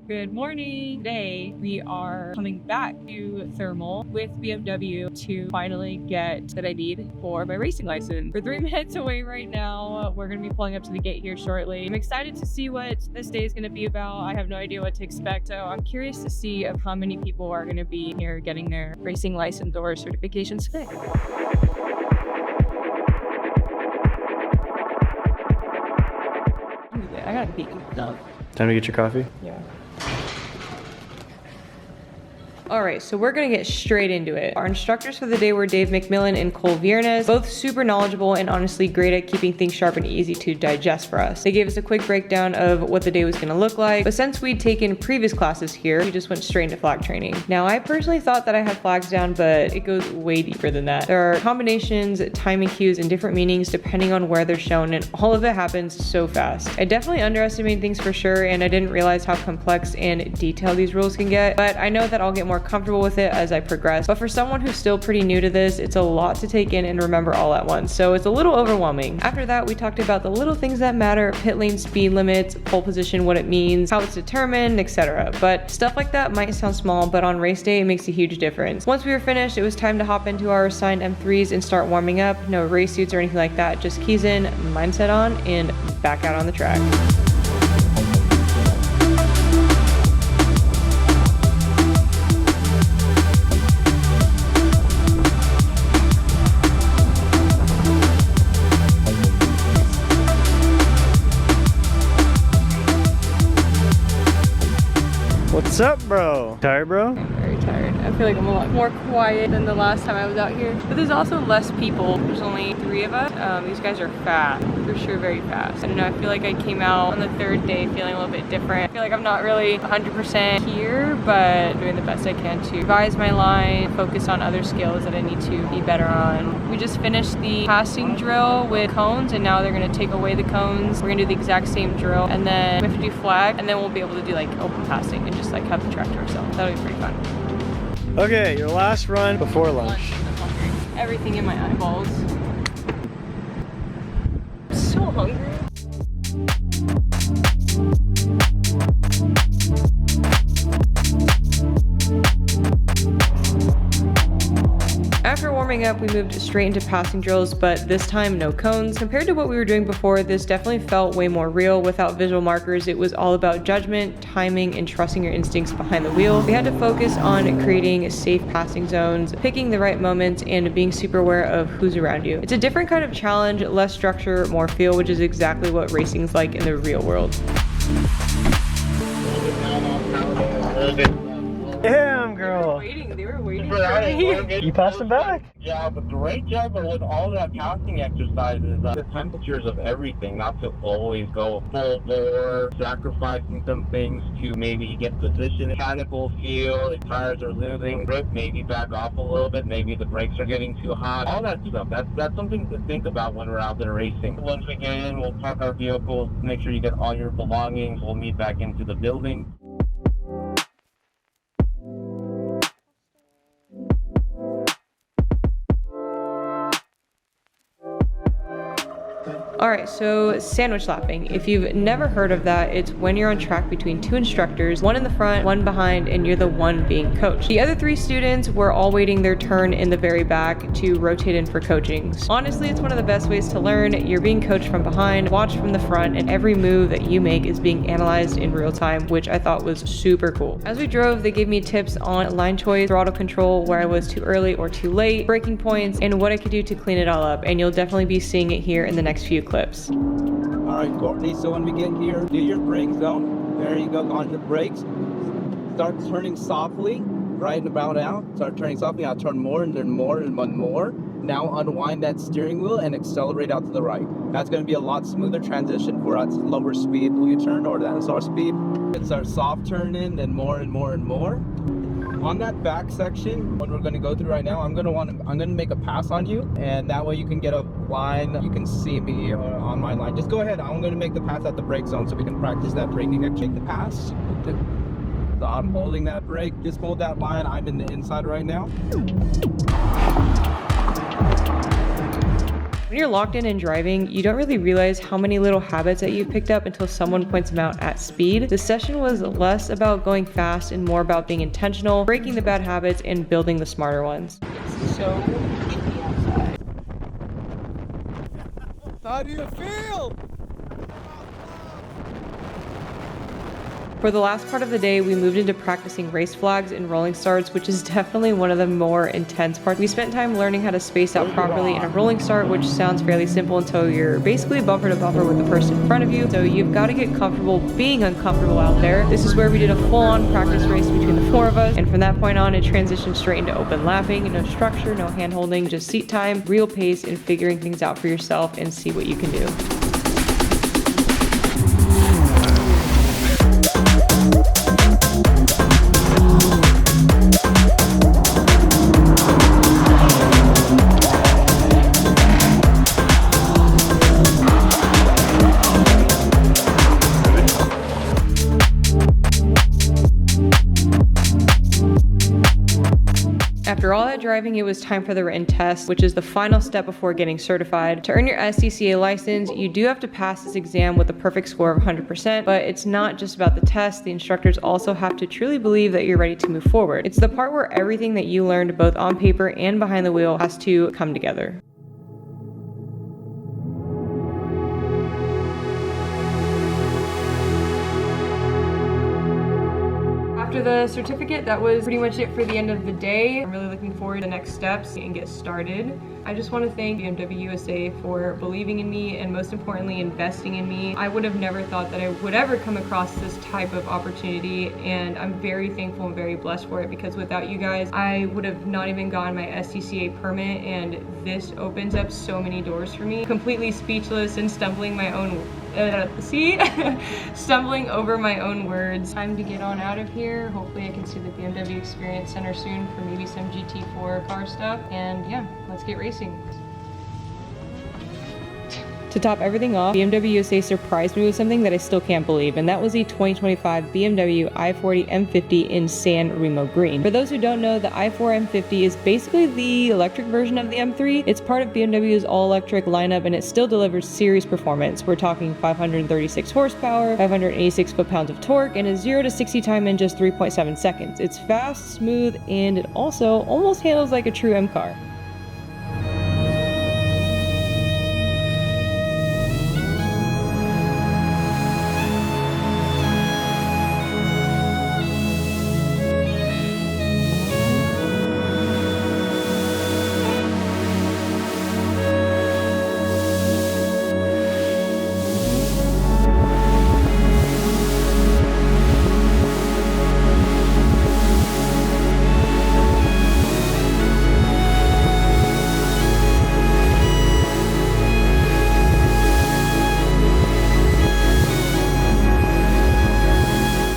Good morning. Today we are coming back to Thermal with BMW to finally get that I need for my racing license. We're 3 minutes away right now. We're going to be pulling up to the gate here shortly. I'm excited to see what this day is going to be about. I have no idea what to expect, so I'm curious to see of how many people are going to be here getting their racing license or certifications today. I gotta pee. No. Time to get your coffee? Yeah. Alright, so we're gonna get straight into it. Our instructors for the day were Dave McMillan and Cole Viernes, both super knowledgeable and honestly great at keeping things sharp and easy to digest for us. They gave us a quick breakdown of what the day was gonna look like, but since we'd taken previous classes here, we just went straight into flag training. Now, I personally thought that I had flags down, but it goes way deeper than that. There are combinations, timing cues, and different meanings depending on where they're shown, and all of it happens so fast. I definitely underestimated things for sure, and I didn't realize how complex and detailed these rules can get, but I know that I'll get more comfortable with it as I progress. But for someone who's still pretty new to this, it's a lot to take in and remember all at once, so it's a little overwhelming. After that, we talked about the little things that matter: pit lane speed limits, pole position, what it means, how it's determined, etc. But stuff like that might sound small, but on race day, it makes a huge difference. Once we were finished, it was time to hop into our assigned M3s and start warming up. No race suits or anything like that, just keys in, mindset on, and back out on the track. What's up, bro? Tired, bro? I'm very tired. I feel like I'm a lot more quiet than the last time I was out here. But there's also less people. There's only 3 of us. These guys are fast. For sure, very fast. I don't know, I feel like I came out on the 3rd day feeling a little bit different. I feel like I'm not really 100% here, but doing the best I can to revise my line, focus on other skills that I need to be better on. We just finished the passing drill with cones, and now they're gonna take away the cones. We're gonna do the exact same drill, and then we have to do flag, and then we'll be able to do like open passing and just like have the track to ourselves. That'll be pretty fun. Okay, your last run before lunch. I'm hungry. Everything in my eyeballs. I'm so hungry. After warming up, we moved straight into passing drills, but this time no cones. Compared to what we were doing before, this definitely felt way more real. Without visual markers, it was all about judgment, timing, and trusting your instincts behind the wheel. We had to focus on creating safe passing zones, picking the right moments, and being super aware of who's around you. It's a different kind of challenge, less structure, more feel, which is exactly what racing's like in the real world. Damn, girl. They were waiting for me. You passed them back. Yeah, but great job with all that passing exercises. The temperatures of everything, not to always go full bore, sacrificing some things to maybe get position, mechanical feel, the tires are losing grip, maybe back off a little bit, maybe the brakes are getting too hot, all that stuff. That's something to think about when we're out there racing. Once we get in, we'll park our vehicles, make sure you get all your belongings, we'll meet back into the building. Alright, so sandwich lapping. If you've never heard of that, it's when you're on track between 2 instructors, one in the front, one behind, and you're the one being coached. The other 3 students were all waiting their turn in the very back to rotate in for coaching. Honestly, it's one of the best ways to learn. You're being coached from behind, watched from the front, and every move that you make is being analyzed in real time, which I thought was super cool. As we drove, they gave me tips on line choice, throttle control, where I was too early or too late, braking points, and what I could do to clean it all up, and you'll definitely be seeing it here in the next few clips. All right, Courtney, so when we get here, do your brake zone. There you go, on the brakes. Start turning softly, right about out. Start turning softly, I'll turn more and then more and one more. Now unwind that steering wheel and accelerate out to the right. That's gonna be a lot smoother transition for us lower speed U-turn or that is our speed. It's our soft turn in, then more and more and more. On that back section, what we're going to go through right now, I'm going to make a pass on you, and that way you can get a line. You can see me on my line. Just go ahead. I'm going to make the pass at the brake zone so we can practice that braking. Take the pass. So I'm holding that brake. Just hold that line. I'm in the inside right now. When you're locked in and driving, you don't really realize how many little habits that you've picked up until someone points them out at speed. The session was less about going fast and more about being intentional, breaking the bad habits, and building the smarter ones. It's so windy outside. How do you feel? For the last part of the day, we moved into practicing race flags and rolling starts, which is definitely one of the more intense parts. We spent time learning how to space out properly in a rolling start, which sounds fairly simple until you're basically bumper to bumper with the person in front of you. So you've got to get comfortable being uncomfortable out there. This is where we did a full-on practice race between the 4 of us. And from that point on, it transitioned straight into open lapping. No structure, no hand holding, just seat time, real pace, and figuring things out for yourself and see what you can do. After all that driving, it was time for the written test, which is the final step before getting certified. To earn your SCCA license, you do have to pass this exam with a perfect score of 100%, but it's not just about the test. The instructors also have to truly believe that you're ready to move forward. It's the part where everything that you learned both on paper and behind the wheel has to come together. After the certificate, that was pretty much it for the end of the day. I'm really looking forward to the next steps and get started. I just want to thank BMW USA for believing in me and most importantly investing in me. I would have never thought that I would ever come across this type of opportunity, and I'm very thankful and very blessed for it, because without you guys, I would have not even gotten my SCCA permit, and this opens up so many doors for me. Completely speechless and stumbling stumbling over my own words. Time to get on out of here. Hopefully I can see the BMW Experience Center soon for maybe some GT4 car stuff. And yeah, let's get racing. To top everything off, BMW USA surprised me with something that I still can't believe, and that was the 2025 BMW i40 M50 in San Remo Green. For those who don't know, the i4 M50 is basically the electric version of the M3. It's part of BMW's all-electric lineup, and it still delivers serious performance. We're talking 536 horsepower, 586 foot-pounds of torque, and a 0 to 60 time in just 3.7 seconds. It's fast, smooth, and it also almost handles like a true M car.